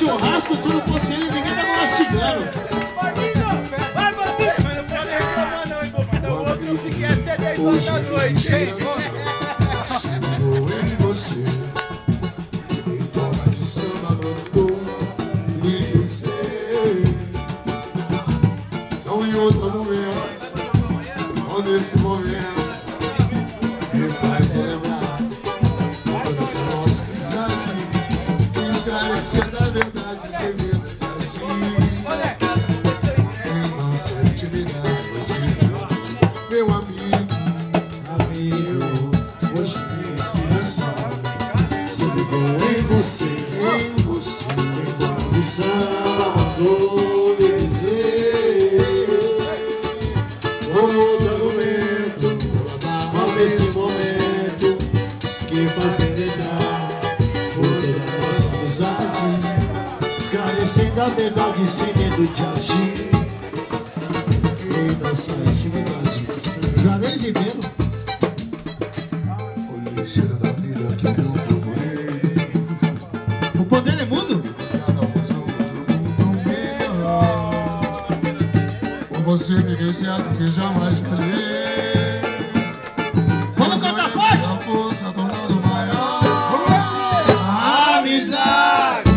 churrasco, se não fosse ele, ninguém tava mastigando. Vai, Bandinho! Mas não pode reclamar não, hein, pô. Mas o outro eu fiquei até 10 horas da noite, hein? Chegou em você, em forma de samba mandou me dizer. Não em outro momento, ou nesse momento, me faz lembrar dessa nossa amizade, esclarecendo a verdade, sem medo de agir. Em nossa intimidade, você, meu amigo, hoje minha inspiração se ligou em você, em condição do dizer. Outro argumento, nesse momento que vai penetrar por toda a nossa amizade, esclarecendo a verdade sem medo de agir. Em nossa intimidade, Juarez e Belo. Foi cedo da vida que eu procurei. O poder é mundo? Por você peguei certo que jamais falei. Vamos cantar forte! A força tornando maior. Amizade!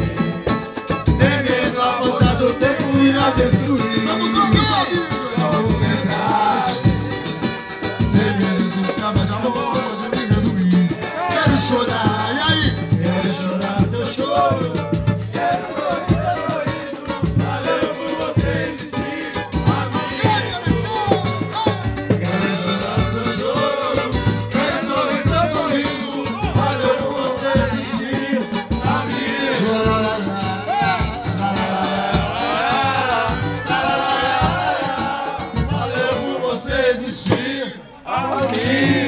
Nem medo a volta do tempo irá destruir. Somos o que, amigos? Somos centrais. Nem medo se samba de amor pode me resumir. Quero chorar, e aí? Quero chorar teu choro. Quero sorrir teu sorriso. Valeu por você existir. Quero chorar teu choro. Quero sorrir teu sorriso. Valeu por você existir, amigo. Valeu por você existir, amigo.